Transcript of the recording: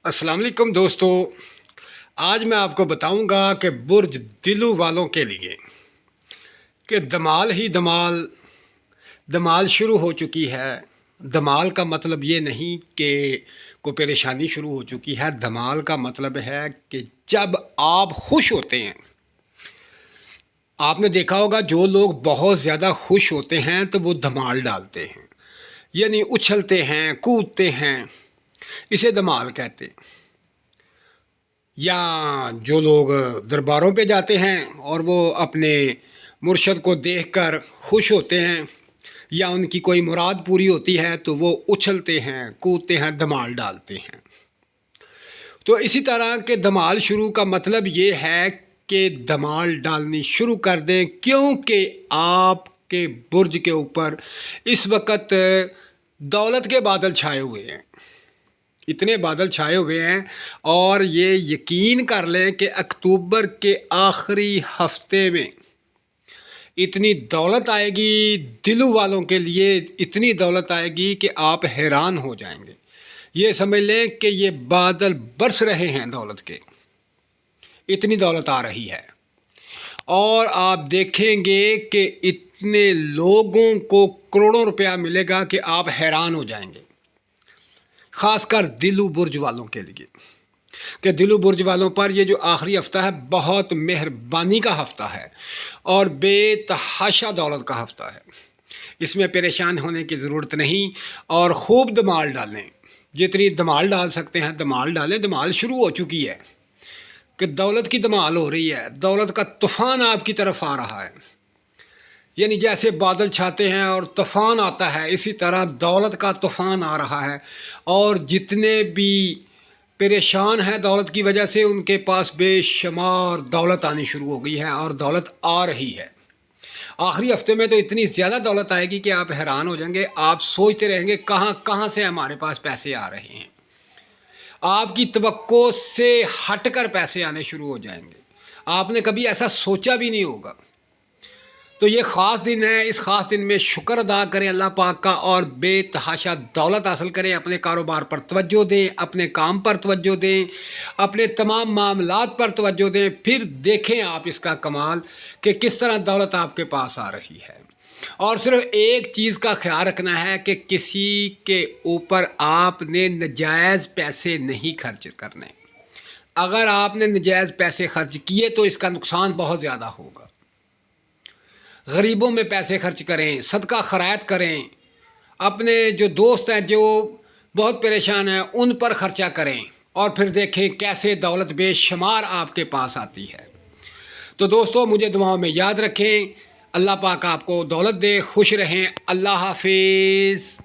अस्सलाम वालेकुम दोस्तों। आज मैं आपको बताऊंगा कि बुर्ज दिलू वालों के लिए कि धमाल ही धमाल धमाल शुरू हो चुकी है। धमाल का मतलब ये नहीं कि कोई परेशानी शुरू हो चुकी है। धमाल का मतलब है कि जब आप खुश होते हैं, आपने देखा होगा जो लोग बहुत ज़्यादा खुश होते हैं तो वो धमाल डालते हैं, यानी उछलते हैं, कूदते हैं, इसे धमाल कहते हैं। या जो लोग दरबारों पे जाते हैं और वो अपने मुर्शद को देखकर खुश होते हैं या उनकी कोई मुराद पूरी होती है तो वो उछलते हैं, कूदते हैं, धमाल डालते हैं। तो इसी तरह के धमाल शुरू का मतलब ये है कि धमाल डालनी शुरू कर दें, क्योंकि आपके बुर्ज के ऊपर इस वक्त दौलत के बादल छाए हुए हैं। इतने बादल छाए हुए हैं और ये यकीन कर लें कि अक्टूबर के आखिरी हफ्ते में इतनी दौलत आएगी, दिलू वालों के लिए इतनी दौलत आएगी कि आप हैरान हो जाएंगे। ये समझ लें कि ये बादल बरस रहे हैं दौलत के, इतनी दौलत आ रही है। और आप देखेंगे कि इतने लोगों को करोड़ों रुपया मिलेगा कि आप हैरान हो जाएंगे। ख़ासकर दिलू बुर्ज वालों के लिए कि दिलू बुर्ज वालों पर ये जो आखिरी हफ्ता है बहुत मेहरबानी का हफ्ता है और बेतहाशा दौलत का हफ्ता है। इसमें परेशान होने की ज़रूरत नहीं और खूब धमाल डालें, जितनी धमाल डाल सकते हैं धमाल डालें। धमाल शुरू हो चुकी है कि दौलत की धमाल हो रही है, दौलत का तूफ़ान आपकी तरफ आ रहा है। यानी जैसे बादल छाते हैं और तूफ़ान आता है, इसी तरह दौलत का तूफ़ान आ रहा है। और जितने भी परेशान हैं दौलत की वजह से, उनके पास बेशुमार दौलत आनी शुरू हो गई है और दौलत आ रही है। आखिरी हफ्ते में तो इतनी ज़्यादा दौलत आएगी कि आप हैरान हो जाएंगे। आप सोचते रहेंगे कहाँ कहाँ से हमारे पास पैसे आ रहे हैं। आपकी तवक्को से हटकर पैसे आने शुरू हो जाएंगे। आपने कभी ऐसा सोचा भी नहीं होगा। तो ये ख़ास दिन है, इस ख़ास दिन में शुक्र अदा करें अल्लाह पाक का और बेतहाशा दौलत हासिल करें। अपने कारोबार पर तवज्जो दें, अपने काम पर तवज्जो दें, अपने तमाम मामलात पर तवज्जो दें। फिर देखें आप इसका कमाल कि किस तरह दौलत आपके पास आ रही है। और सिर्फ एक चीज़ का ख्याल रखना है कि किसी के ऊपर आपने नजायज़ पैसे नहीं खर्च करने। अगर आपने नजायज़ पैसे खर्च किए तो इसका नुकसान बहुत ज़्यादा होगा। गरीबों में पैसे खर्च करें, सदका खैरात करें, अपने जो दोस्त हैं जो बहुत परेशान हैं उन पर ख़र्चा करें और फिर देखें कैसे दौलत बेशुमार आपके पास आती है। तो दोस्तों मुझे दुआओं में याद रखें। अल्लाह पाक आपको दौलत दे, खुश रहें। अल्लाह हाफिज़।